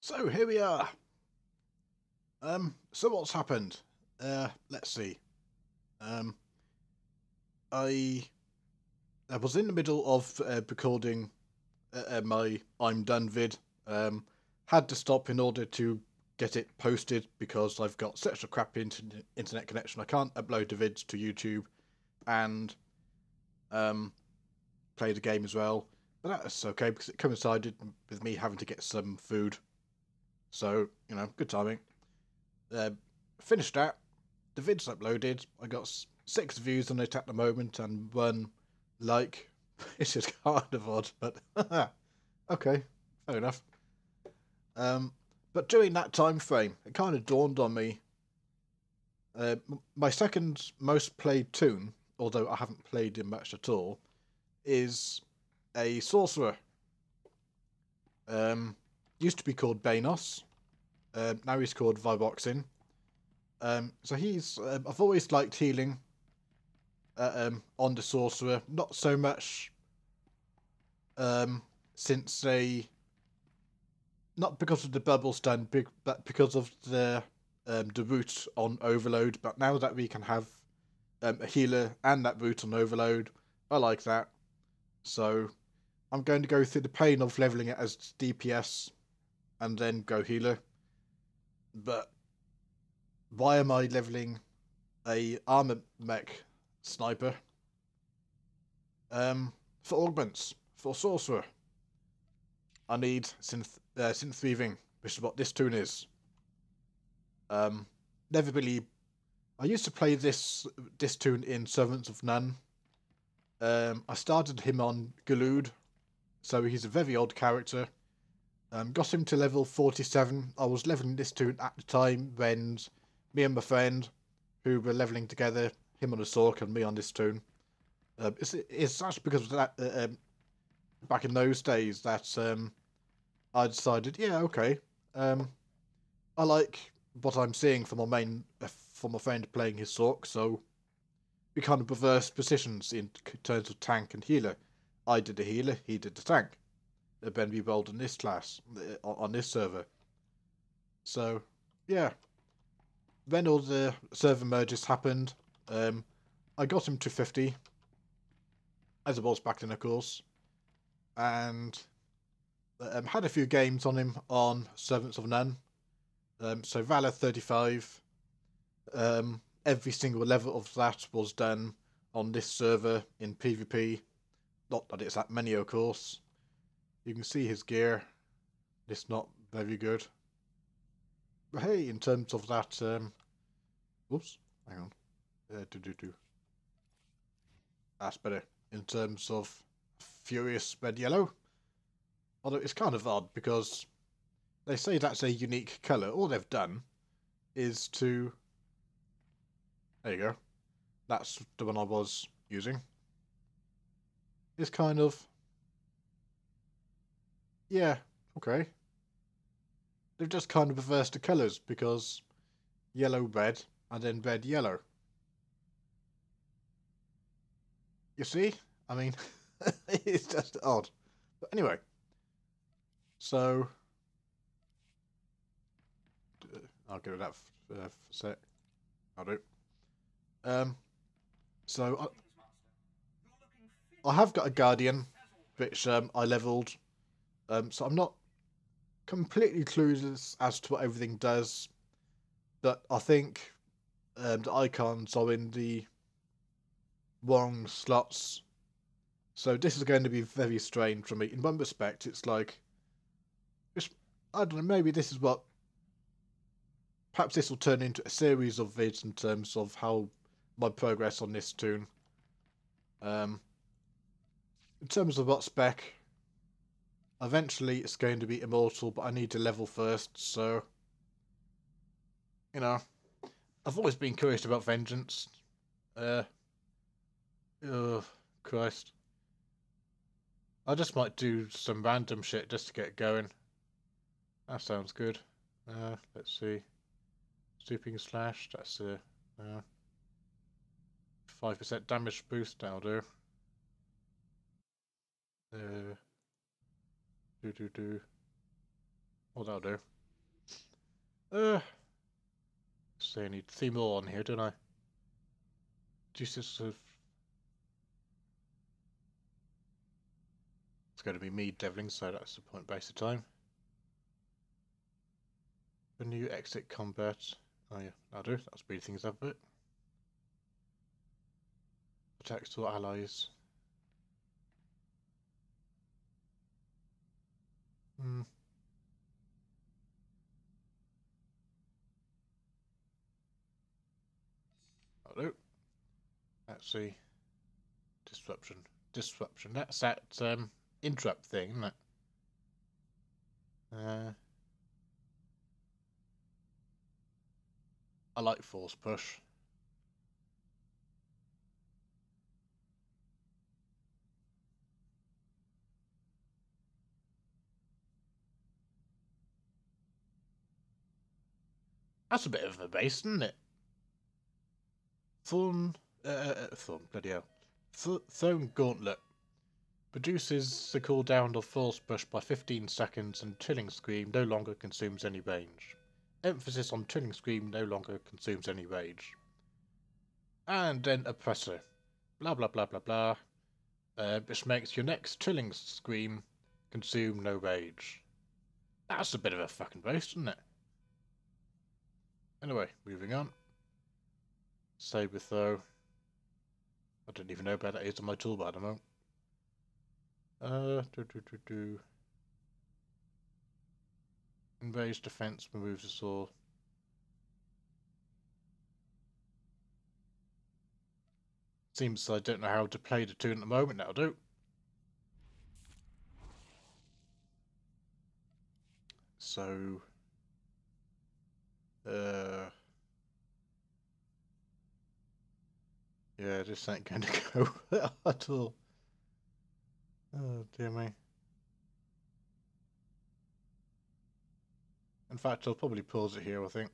So here we are. So what's happened? Let's see. Um, I I was in the middle of recording my I'm done vid. Had to stop in order to get it posted because I've got such a crap internet connection. I can't upload the vids to YouTube and um play the game as well. But that's okay because it coincided with me having to get some food. So good timing. Uh, Finished that. The vid's uploaded. I got 6 views on it at the moment and 1 like. It's just kind of odd, but okay, fair enough. But during that time frame, it kind of dawned on me. My second most played toon, although I haven't played him much at all, is a sorcerer. Um, Used to be called Banos. Now he's called Viboxin. So he's I've always liked healing on the sorcerer, not so much since not because of the bubble stun, but because of the root on overload. But now that we can have a healer and that root on overload, I like that. So I'm going to go through the pain of leveling it as DPS and then go healer. But why am I leveling a armor mech sniper? For augments, for sorcerer, I need synth weaving, which is what this toon is. Never really. I used to play this toon in Servants of None. I started him on Galud, so he's a very odd character. Got him to level 47. I was leveling this toon at the time when me and my friend, who were leveling together, him on a Sork and me on this toon. It's actually because of that back in those days that I decided, yeah, okay, I like what I'm seeing from my friend playing his Sork, so we kind of reversed positions in terms of tank and healer. I did the healer, he did the tank. Then we rolled on this class on this server. So yeah, then all the server merges happened. I got him to 50, as it was back then, of course, and had a few games on him on Servants of None. So Valor 35. Every single level of that was done on this server in PvP. Not that it's that many, of course. You can see his gear. It's not very good. But hey, in terms of that, whoops, hang on. That's better. In terms of Furious Red Yellow. Although it's kind of odd because they say that's a unique colour. All they've done is to... There you go. That's the one I was using. It's kind of... Yeah, okay. They've just kind of reversed the colours because yellow red and then red yellow. You see? I mean, it's just odd. But anyway, so I'll get rid of that for a sec. I'll do. So I have got a guardian, which I leveled. So I'm not completely clueless as to what everything does, but I think the icons are in the wrong slots. So this is going to be very strange for me. In one respect, it's like, I don't know, maybe this is what... Perhaps this will turn into a series of vids in terms of how my progress on this toon. In terms of what spec, eventually it's going to be immortal, but I need to level first, so... I've always been curious about Vengeance. Oh, Christ. I just might do some random shit just to get going. That sounds good. Let's see. Stooping Slash, that's a 5% damage boost, that'll do. Do. Oh, that'll do. So I need 3 more on here, don't I? Juices of... It's going to be me deviling, so that's the point base of time. When you exit combat... Oh yeah, that'll do. That'll speed things up a bit. Attacks to allies. That'll do. Let's see. Disruption. Disruption. That's that interrupt thing, isn't it? I like force push. That's a bit of a base, isn't it? Thorn, bloody hell. Thorn Gauntlet. Reduces the cooldown of Force Push by 15 seconds and Chilling Scream no longer consumes any range. Emphasis on Chilling Scream no longer consumes any range. And then Oppressor. Blah blah blah blah blah. Which makes your next Chilling Scream consume no rage. That's a bit of a fucking boast, isn't it? Anyway, moving on. Saber Throw. I don't even know where that is on my toolbar at the moment. Enraged defense removes the sword. Seems I don't know how to play the toon at the moment. That'll do. So, yeah, this ain't going to go well at all. Oh dear me. In fact, I'll probably pause it here, I think.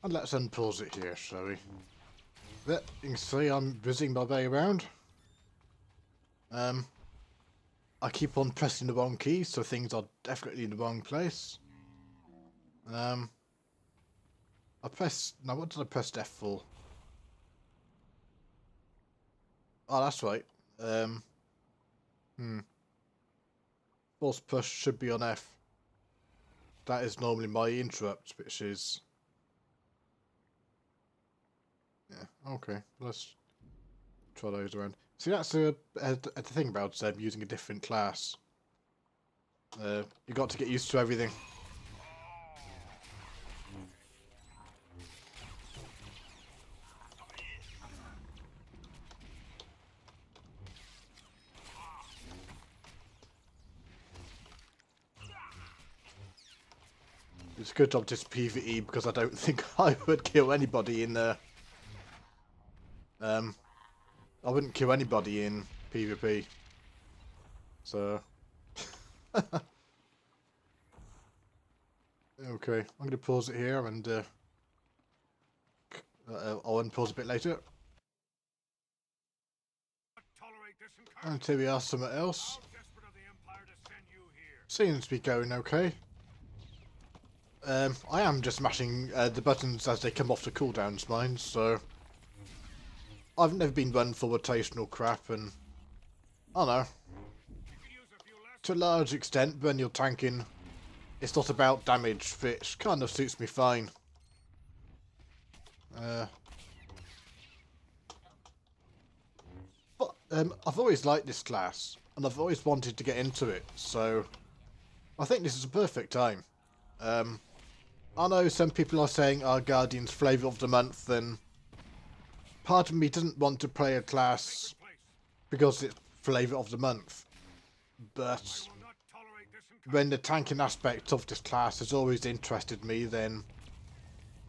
And let's unpause it here, shall we? But you can see I'm whizzing my way around. I keep on pressing the wrong keys, so things are definitely in the wrong place. I press... Now, what did I press F for? Oh, that's right. Force push should be on F. That is normally my interrupt, which is... Yeah, okay. Let's try those around. See, that's the thing about using a different class. You got to get used to everything. It's a good job just PvE because I don't think I would kill anybody in there. I wouldn't kill anybody in PvP. So. Okay, I'm going to pause it here and I'll unpause a bit later. And here we are, somewhere else. Seems to be going okay. I am just mashing the buttons as they come off the cooldowns, mine, so... I've never been run for rotational crap, and... I don't know. To a large extent, when you're tanking, it's not about damage, which kind of suits me fine. But I've always liked this class, and I've always wanted to get into it, so... I think this is a perfect time. I know some people are saying our Guardian's flavour of the month, and part of me doesn't want to play a class because it's flavour of the month. But when the tanking aspect of this class has always interested me, then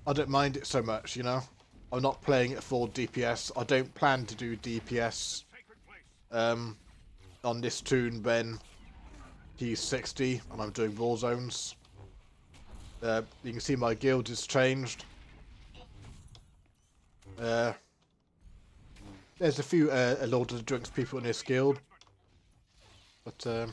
I don't mind it so much, you know? I'm not playing it for DPS. I don't plan to do DPS on this toon when he's 60 and I'm doing war zones. You can see my guild has changed. There's a few Lord of the Drinks people in this guild. But,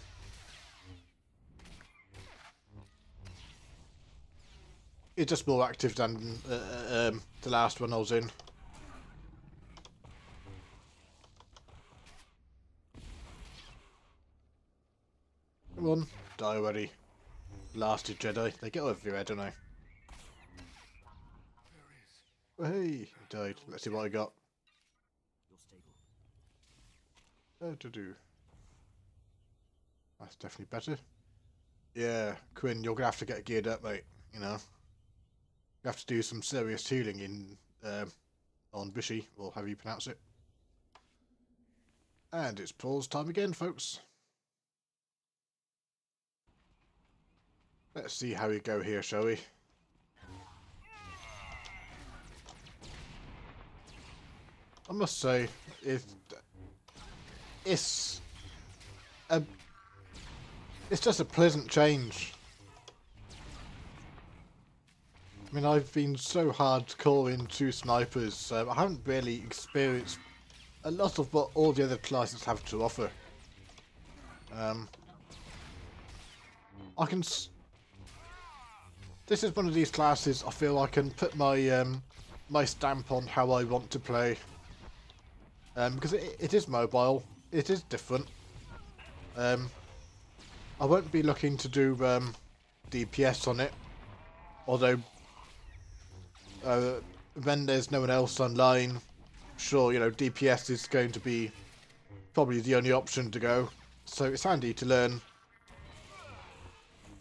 it's just more active than the last one I was in. Come on, die already. Blasted Jedi. They get over your head, don't they? Oh, hey, he died. Let's see what I got. To do. That's definitely better. Yeah, Quinn, you're gonna have to get geared up, mate. You know, you have to do some serious healing in on Bishy, or however you pronounce it. And it's pause time again, folks. Let's see how we go here, shall we? I must say, it's just a pleasant change. I mean, I've been so hardcore into snipers, so I haven't really experienced a lot of what all the other classes have to offer. This is one of these classes I feel I can put my my stamp on how I want to play. Because it is mobile, it is different. I won't be looking to do DPS on it, although when there's no one else online, sure, you know, DPS is going to be probably the only option to go, so it's handy to learn.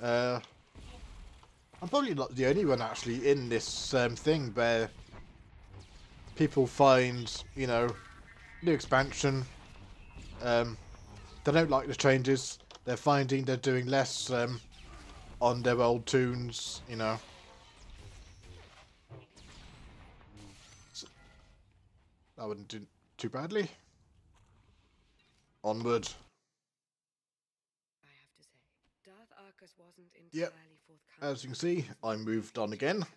I'm probably not the only one actually in this thing where people find, you know, new expansion, they don't like the changes, they're finding they're doing less on their old toons, you know. So, that wouldn't do too badly. Onward. I have to say, Darth Arcus wasn't Yep. entirely forthcoming. As you can see, I moved on again. Not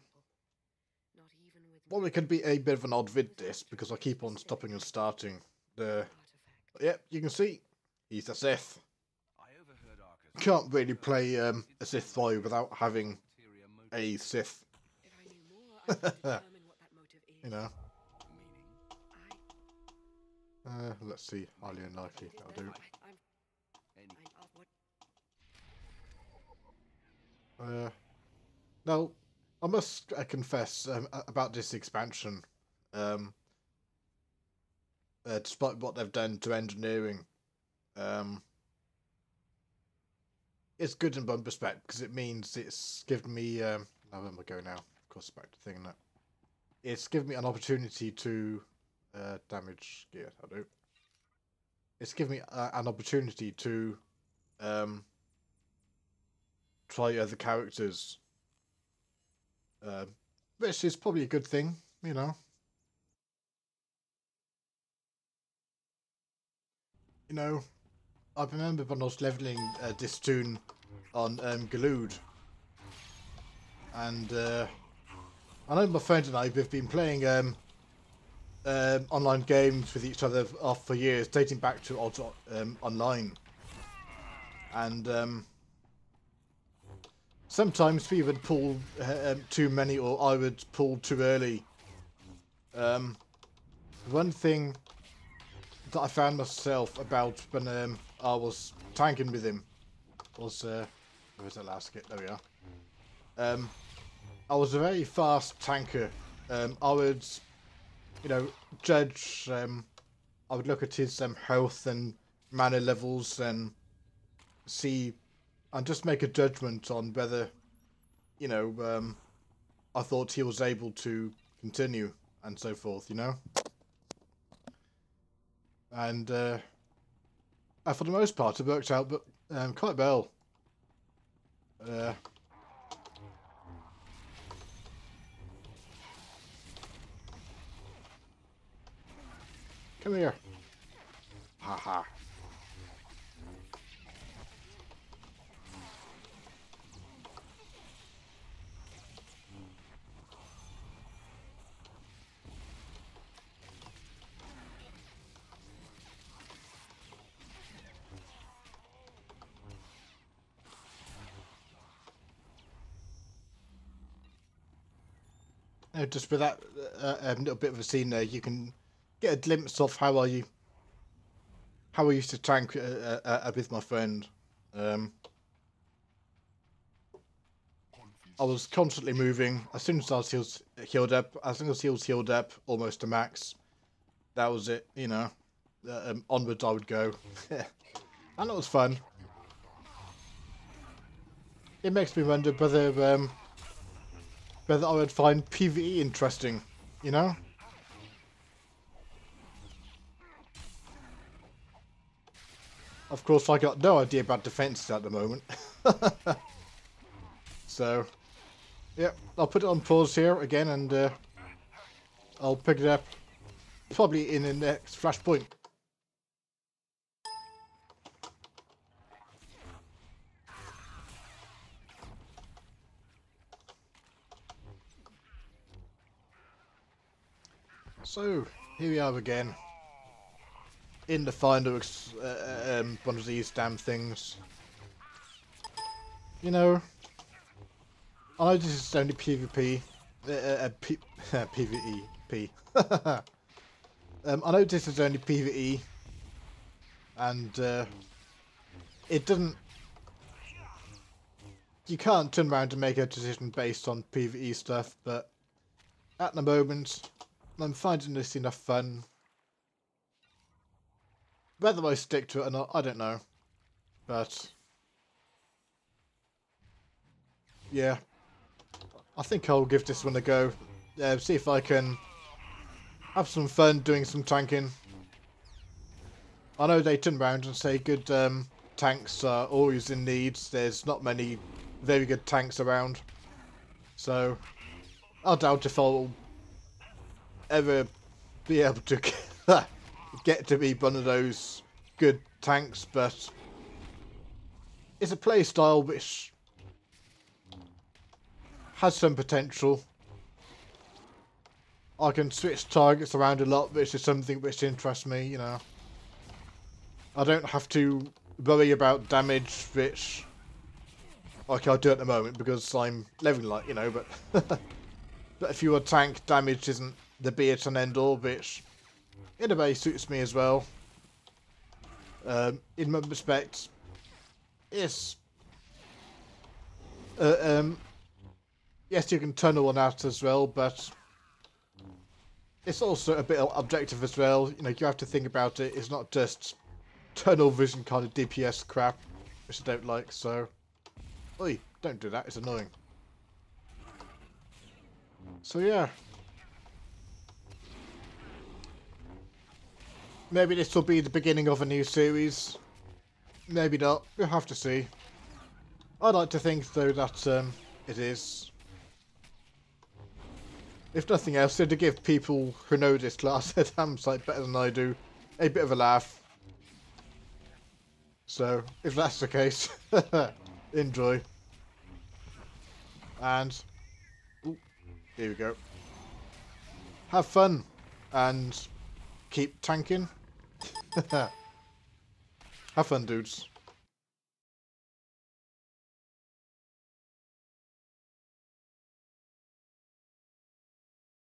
even with Well, it could be a bit of an odd vid this, because I keep on stopping and starting the... Yep, you can see, he's a Sith. Can't really play a Sith 5 without having a Sith. If I knew more, I could determine what that motive is. You know. Let's see, highly unlikely, that'll do. Now, I must confess about this expansion. Despite what they've done to engineering, it's good in one respect because it means it's given me. Now where am I going now? Of course, back to thing that. It's given me an opportunity to damage gear. I do. It's given me an opportunity to try other characters, which is probably a good thing, you know. You know, I remember when I was leveling this toon on Galood, and I know my friend and I have been playing online games with each other for years, dating back to online, and sometimes we would pull too many, or I would pull too early. One thing that I found myself about when I was tanking with him was where's that last skit? There we are. I was a very fast tanker. I would, you know, judge. I would look at his health and mana levels and see, and just make a judgment on whether, you know, I thought he was able to continue and so forth. You know. And for the most part, it worked out, but quite well. Come here. Haha. Just with that little bit of a scene there, you can get a glimpse of how I used to tank with my friend. I was constantly moving. As soon as I was healed up, almost to max, that was it, you know. Onwards I would go. And it was fun. It makes me wonder whether I would find PvE interesting, you know? Of course, I got no idea about defenses at the moment. So, yeah, I'll put it on pause here again, and I'll pick it up probably in the next flashpoint. So, here we are again. In the final one of these damn things. You know, I know this is only PvP. PvE. I know this is only PvE. And it doesn't... You can't turn around and make a decision based on PvE stuff, but at the moment, I'm finding this enough fun. Whether I stick to it or not, I don't know. But yeah, I think I'll give this one a go. See if I can have some fun doing some tanking. I know they turn around and say good tanks are always in need. There's not many very good tanks around. So I doubt if I'll ever be able to get to be one of those good tanks, but it's a play style which has some potential. I can switch targets around a lot, which is something which interests me, you know. I don't have to worry about damage, which like I do at the moment because I'm leveling light, you know, but but if you're a tank, damage isn't the be it and end all, which in a way suits me as well. In one respect, yes. Yes, you can tunnel on that as well, but it's also a bit objective as well. You know, you have to think about it. It's not just tunnel vision kind of DPS crap, which I don't like. So, oi, don't do that. It's annoying. So yeah. Maybe this will be the beginning of a new series. Maybe not. We'll have to see. I'd like to think, though, that it is. If nothing else, to give people who know this class a damn sight better than I do a bit of a laugh. So, if that's the case, enjoy. And, ooh, here we go. Have fun, and keep tanking. Have fun, dudes.